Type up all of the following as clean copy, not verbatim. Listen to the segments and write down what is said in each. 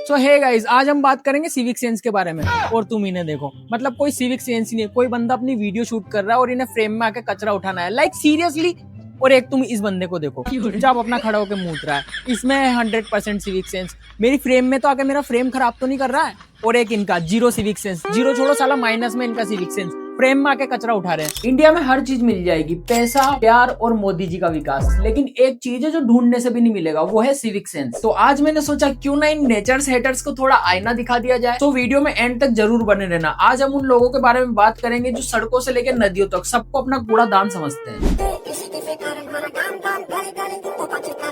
सो hey guys, आज हम बात करेंगे सिविक सेंस के बारे में। और तुम इन्हें देखो, मतलब कोई सिविक सेंस ही नहीं है। कोई बंदा अपनी वीडियो शूट कर रहा है और इन्हें फ्रेम में आके कचरा उठाना है, लाइक सीरियसली। और एक तुम इस बंदे को देखो, चुपचाप अपना खड़ा होकर मूत रहा है। इसमें है 100% सिविक सेंस। मेरी फ्रेम में तो आके मेरा फ्रेम खराब तो नहीं कर रहा है। और एक इनका जीरो सिविक सेंस, जीरो छोड़ो साला, माइनस में इनका सिविक सेंस। फ्रेम में आके कचरा उठा रहे हैं। इंडिया में हर चीज मिल जाएगी, पैसा, प्यार और मोदी जी का विकास, लेकिन एक चीज है जो ढूंढने से भी नहीं मिलेगा, वो है सिविक सेंस। तो आज मैंने सोचा क्यों ना इन नेचर्स हेटर्स को थोड़ा आईना दिखा दिया जाए। तो वीडियो में एंड तक जरूर बने रहना। आज हम उन लोगों के बारे में बात करेंगे जो सड़कों से लेकर नदियों तक सबको अपना कूड़ा दान समझते हैं।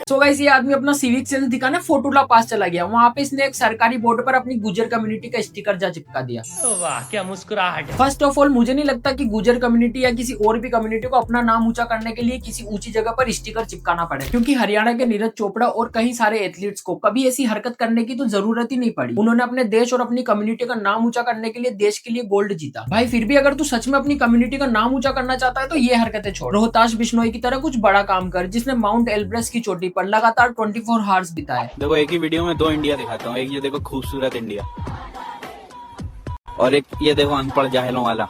तो गाइस, ये आदमी अपना सिविक सेंस दिखाने फोटोला पास चला गया। वहाँ पे इसने एक सरकारी बोर्ड पर अपनी गुजर कम्युनिटी का स्टिकर जा चिपका दिया। वाह क्या मुस्कुराहट। फर्स्ट ऑफ ऑल, मुझे नहीं लगता कि गुजर कम्युनिटी या किसी और भी कम्युनिटी को अपना नाम ऊंचा करने के लिए किसी ऊंची जगह पर स्टिकर चिपकाना पड़े, क्योंकि हरियाणा के नीरज चोपड़ा और कई सारे एथलीट्स को कभी ऐसी हरकत करने की तो जरूरत ही नहीं पड़ी। उन्होंने अपने देश और अपनी कम्युनिटी का नाम ऊंचा करने के लिए देश के लिए गोल्ड जीता। भाई फिर भी अगर तू सच में अपनी कम्युनिटी का नाम ऊंचा करना चाहता है तो ये हरकतें छोड़, रोहताश बिश्नोई की तरह कुछ बड़ा काम कर, जिसने माउंट एल्ब्रेस की चोटी पर लगातार 24 आवर्स बिताए। देखो, एक ही वीडियो में 2 इंडिया दिखाता हूँ। एक ये देखो खूबसूरत इंडिया, और एक ये देखो अनपढ़ जाहिलों वाला।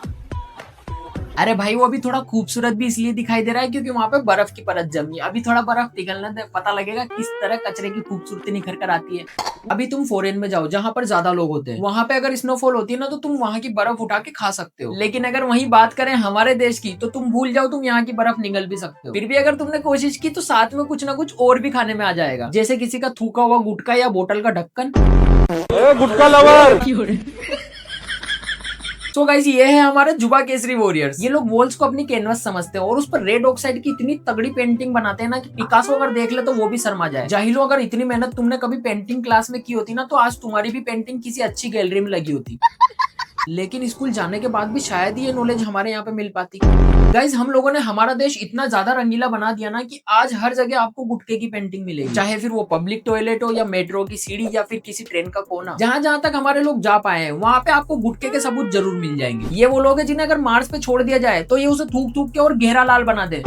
अरे भाई, वो अभी थोड़ा खूबसूरत भी इसलिए दिखाई दे रहा है क्योंकि वहाँ पे बर्फ की परत जमी। अभी थोड़ा बर्फ पिघलने दे, पता लगेगा किस तरह कचरे की खूबसूरती निखर कर आती है। अभी तुम फॉरेन में जाओ जहाँ पर ज्यादा लोग होते हैं, वहाँ पे अगर स्नोफॉल होती है ना तो तुम वहाँ की बर्फ उठा के खा सकते हो। लेकिन अगर वही बात करें हमारे देश की तो तुम भूल जाओ, तुम यहाँ की बर्फ निगल भी सकते हो। फिर भी अगर तुमने कोशिश की तो साथ में कुछ ना कुछ और भी खाने में आ जाएगा, जैसे किसी का थूका हुआ गुटखा या बोतल का ढक्कन। गुटखा लवर। तो गाइस, ये है हमारे जुबा केसरी वॉरियर्स। ये लोग वॉल्स को अपनी कैनवस समझते हैं और उस पर रेड ऑक्साइड की इतनी तगड़ी पेंटिंग बनाते हैं ना कि पिकासो अगर देख ले तो वो भी शर्मा जाए। जाहिलो, अगर इतनी मेहनत तुमने कभी पेंटिंग क्लास में की होती ना तो आज तुम्हारी भी पेंटिंग किसी अच्छी गैलरी में लगी होती। लेकिन स्कूल जाने के बाद भी शायद ही ये नॉलेज हमारे यहाँ पे मिल पाती। गाइज, हम लोगों ने हमारा देश इतना ज्यादा रंगीला बना दिया ना कि आज हर जगह आपको गुटके की पेंटिंग मिलेगी, चाहे फिर वो पब्लिक टॉयलेट हो या मेट्रो की सीढ़ी या फिर किसी ट्रेन का कोना। जहाँ जहाँ तक हमारे लोग जा पाए हैं वहाँ पे आपको गुटके के सबूत जरूर मिल जाएंगे। ये वो लोग हैं जिन्हें अगर मार्स पे छोड़ दिया जाए तो ये उसे थूक थूक के और गहरा लाल बना दे।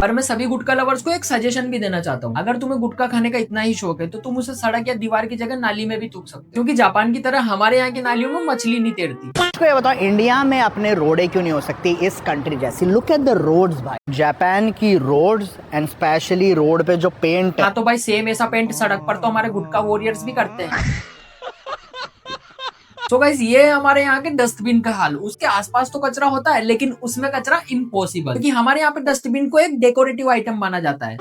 पर मैं सभी गुटखा लवर्स को एक सजेशन भी देना चाहता हूँ, अगर तुम्हें गुटखा खाने का इतना ही शौक है तो तुम उसे सड़क या दीवार की जगह नाली में भी थूक सकते हो, क्योंकि जापान की तरह हमारे यहाँ की नालियों में मछली नहीं तैरती। आपको ये बताओ, इंडिया में अपने रोडें क्यों नहीं हो सकती इस कंट्री जैसी? लुक एट द रोड्स भाई, जापान की रोड्स एंड स्पेशली रोड पे जो पेंट है। तो भाई सेम ऐसा पेंट सड़क पर तो हमारे गुटखा वॉरियर्स भी करते हैं। तो गाइस, ये है हमारे यहाँ के डस्टबिन का हाल। उसके आसपास तो कचरा होता है लेकिन उसमें कचरा इम्पॉसिबल, क्योंकि हमारे यहाँ पे डस्टबिन को एक डेकोरेटिव आइटम माना जाता है।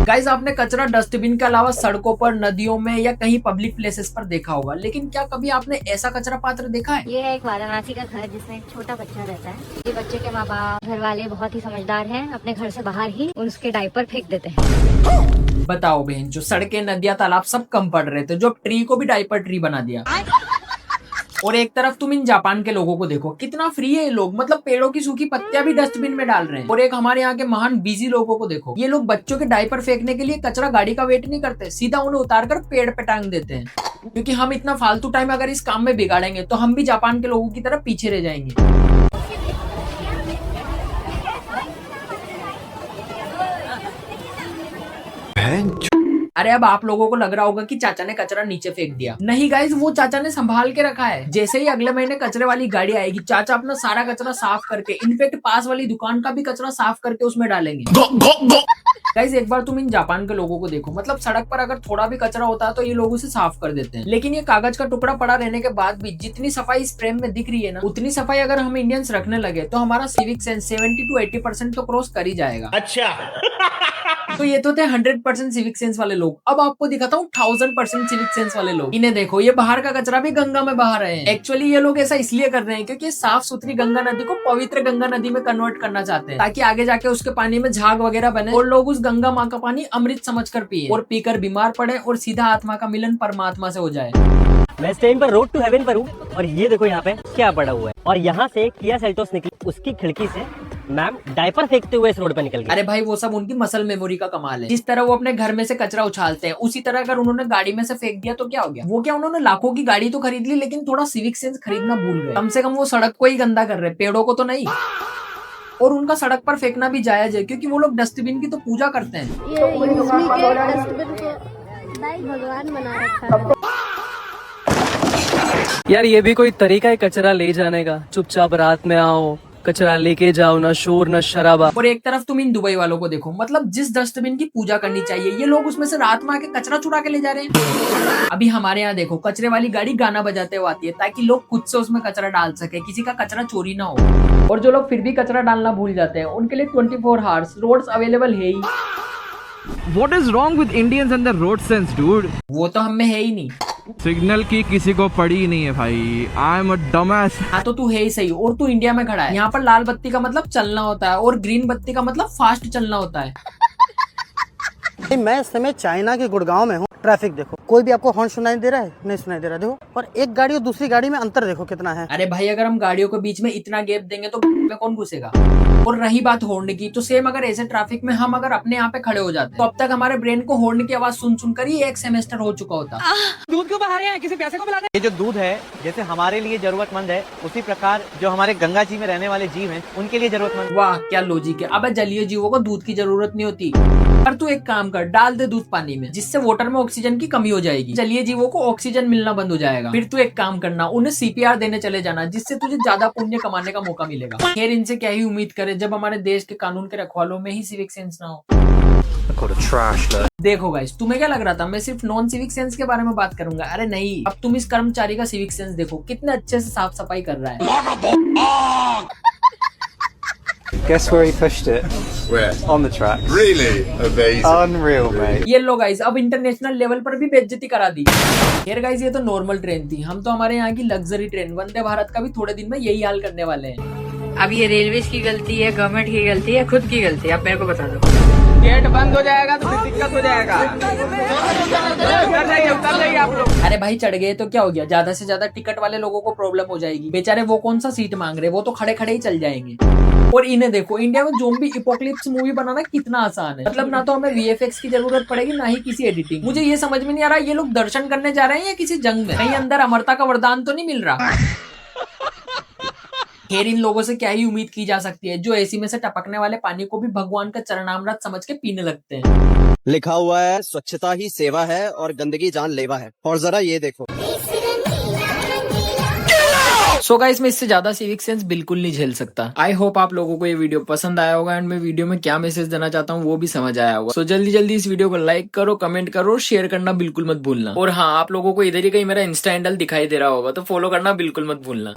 गाइस, आपने कचरा डस्टबिन के अलावा सड़कों पर, नदियों में या कहीं पब्लिक प्लेसेस पर देखा होगा, लेकिन क्या कभी आपने ऐसा कचरा पात्र देखा है? ये है एक वाराणसी का घर जिसमें एक छोटा बच्चा रहता है। ये बच्चे के माँ बाप, घर वाले बहुत ही समझदार हैं, अपने घर से बाहर ही उसके डायपर फेंक देते हैं। बताओ बहन, जो सड़कें, नदियां, तालाब सब कम पड़ रहे थे, जो ट्री को भी डायपर ट्री बना दिया। और एक तरफ तुम इन जापान के लोगों को देखो, कितना फ्री है ये लोग, मतलब पेड़ों की सूखी पत्तियां भी डस्टबिन में डाल रहे हैं। और एक हमारे यहाँ के महान बिजी लोगों को देखो, ये लोग बच्चों के डायपर फेंकने के लिए कचरा गाड़ी का वेट नहीं करते, सीधा उन्हें उतारकर पेड़ पे टांग देते हैं। क्योंकि हम इतना फालतू टाइम अगर इस काम में बिगाड़ेंगे तो हम भी जापान के लोगों की तरह पीछे रह जाएंगे। अरे अब आप लोगों को लग रहा होगा कि चाचा ने कचरा नीचे फेंक दिया। नहीं गाइज, वो चाचा ने संभाल के रखा है। जैसे ही अगले महीने कचरे वाली गाड़ी आएगी, चाचा अपना सारा कचरा साफ करके, इनफेक्ट पास वाली दुकान का भी कचरा साफ करके उसमें डालेंगे। गाइज, एक बार तुम इन जापान के लोगों को देखो, मतलब सड़क पर अगर थोड़ा भी कचरा होता है तो ये लोग उसे साफ कर देते हैं। लेकिन ये कागज का टुकड़ा पड़ा रहने के बाद भी जितनी सफाई इस फ्रेम में दिख रही है ना, उतनी सफाई अगर हम इंडियंस रखने लगे तो हमारा सिविक सेंस 70 to 80% तो क्रॉस कर ही जाएगा। अच्छा तो ये तो थे 100% सिविक सेंस वाले लोग। अब आपको दिखाता हूँ 1000% सिविक सेंस वाले लोग। इन्हें देखो, ये बाहर का कचरा भी गंगा में बहा रहे हैं। एक्चुअली ये लोग ऐसा इसलिए कर रहे हैं क्योंकि साफ सुथरी गंगा नदी को पवित्र गंगा नदी में कन्वर्ट करना चाहते हैं, ताकि आगे जाके उसके पानी में झाग वगैरह बने और लोग उस गंगा माँ का पानी अमृत समझकर पिए और पीकर बीमार पड़े और सीधा आत्मा का मिलन परमात्मा से हो जाए। मैं इस टाइम पर रोड टू हेवन पर हूँ और ये देखो यहाँ पे क्या पड़ा हुआ है, और यहाँ से किया सेल्टोस निकली, उसकी खिड़की से मैम डायपर फेंकते हुए इस रोड पर निकल गई। अरे भाई, वो सब उनकी मसल मेमोरी का कमाल है। जिस तरह वो अपने घर में से कचरा उछालते हैं, उसी तरह अगर उन्होंने गाड़ी में से फेंक दिया तो क्या हो गया? वो क्या, उन्होंने लाखों की गाड़ी तो खरीद ली लेकिन थोड़ा सिविक सेंस खरीदना भूल गए। कम से कम वो सड़क को ही गंदा कर रहे, पेड़ों को तो नहीं। और उनका सड़क पर फेंकना भी जायज है क्योंकि वो लोग डस्टबिन की तो पूजा करते हैं। ये यूजली के डस्टबिन को भगवान बना रखा है। यार ये भी कोई तरीका है कचरा ले जाने का? चुपचाप रात में आओ, कचरा लेके जाओ, ना शोर ना शराबा। और एक तरफ तुम इन दुबई वालों को देखो, मतलब जिस डस्टबिन की पूजा करनी चाहिए ये लोग उसमें से रात में आके कचरा चुरा के ले जा रहे हैं। अभी हमारे यहाँ देखो कचरे वाली गाड़ी गाना बजाते हुए आती है ताकि लोग खुद से उसमें कचरा डाल सके, किसी का कचरा चोरी ना हो। और जो लोग फिर भी कचरा डालना भूल जाते हैं उनके लिए 24 आवर्स रोड्स अवेलेबल है ही। What is wrong with Indians and their road sense, dude? वो तो हम में है ही नहीं। सिग्नल की किसी को पड़ी ही नहीं है भाई। I am a dumbass. हाँ तो तू है ही सही, और तू इंडिया में खड़ा है। यहाँ पर लाल बत्ती का मतलब चलना होता है और ग्रीन बत्ती का मतलब फास्ट चलना होता है। मैं इस समय चाइना के गुड़गांव में हूँ। ट्रैफिक देखो, कोई भी आपको हॉर्न सुनाई दे रहा है? नहीं सुनाई दे रहा। देखो, और एक गाड़ी और दूसरी गाड़ी में अंतर देखो कितना है। अरे भाई अगर हम गाड़ियों के बीच में इतना गैप देंगे तो में कौन घुसेगा। और रही बात हॉर्न की, तो सेम अगर ऐसे ट्रैफिक में हम अगर अपने यहाँ पे खड़े हो जाते तो अब तक हमारे ब्रेन को हॉर्न की आवाज सुन सुनकर ही एक सेमेस्टर हो चुका होता। दूध क्यों बहा रहे हैं? किसी प्यासे को बुला दे। ये जो दूध है जैसे हमारे लिए जरूरतमंद है, उसी प्रकार जो हमारे गंगा जी में रहने वाले जीव हैं उनके लिए जरूरतमंद। वाह क्या लॉजिक है। अब जलीय जीवों को दूध की जरूरत नहीं होती। पर तू एक काम कर, डाल दे दूध पानी में, जिससे वाटर में ऑक्सीजन की कमी हो जाएगी, जलीय जीवों को ऑक्सीजन मिलना बंद हो जाएगा। फिर तू एक काम करना, उन्हें CPR देने चले जाना, जिससे तुझे ज्यादा पुण्य कमाने का मौका मिलेगा। खैर इनसे क्या ही उम्मीद करे जब हमारे देश के कानून के रखवालों में ही सिविक सेंस ना हो। देखो गाइस, तुम्हें क्या लग रहा था मैं सिर्फ नॉन सिविक सेंस के बारे में बात करूंगा? अरे नहीं, अब तुम इस कर्मचारी का सिविक सेंस देखो, कितने अच्छे से साफ सफाई कर रहा है। Guess where he pushed it? Where? On the track. Really? Amazing. Unreal, mate. ये लो गाइस, अब इंटरनेशनल लेवल पर भी बेइज्जती करा दी। खैर गाइस ये तो नॉर्मल ट्रेन थी, हम तो हमारे यहाँ की लग्जरी ट्रेन वंदे भारत का भी थोड़े दिन में यही हाल करने वाले हैं। अब ये रेलवे की गलती है, गवर्नमेंट की गलती है, खुद की गलती है? आप मेरे को बता दो। गेट बंद हो जाएगा तो फिर दिक्कत हो जाएगा। उतर जाइए आप लोग। अरे भाई चढ़ गए तो क्या हो गया, ज्यादा से ज्यादा टिकट वाले लोगों को प्रॉब्लम हो जाएगी। बेचारे वो कौन सा सीट मांग रहे, वो तो खड़े खड़े ही चल जाएंगे। और इन्हें देखो, इंडिया में ज़ोंबी एपोकलिप्स मूवी बनाना कितना आसान है। मतलब ना तो हमें VFX की जरूरत पड़ेगी ना ही किसी एडिटिंग। मुझे ये समझ में नहीं आ रहा ये लोग दर्शन करने जा रहे हैं या किसी जंग में? कहीं अंदर अमरता का वरदान तो नहीं मिल रहा। खैर इन लोगों से क्या ही उम्मीद की जा सकती है जो एसी में से टपकने वाले पानी को भी भगवान का चरणामृत समझ के पीने लगते हैं। लिखा हुआ है स्वच्छता ही सेवा है और गंदगी जानलेवा है। और जरा ये देखो। सो गाइस मैं इससे ज्यादा सिविक सेंस बिल्कुल नहीं झेल सकता। आई होप आप लोगों को ये वीडियो पसंद आया होगा एंड मैं वीडियो में क्या मैसेज देना चाहता हूँ वो भी समझ आया होगा। सो जल्दी जल्दी इस वीडियो को लाइक करो, कमेंट करो और शेयर करना बिल्कुल मत भूलना। और हाँ, आप लोगों को इधर ही कहीं मेरा इंस्टा हैंडल दिखाई दे रहा होगा तो फॉलो करना बिल्कुल मत भूलना।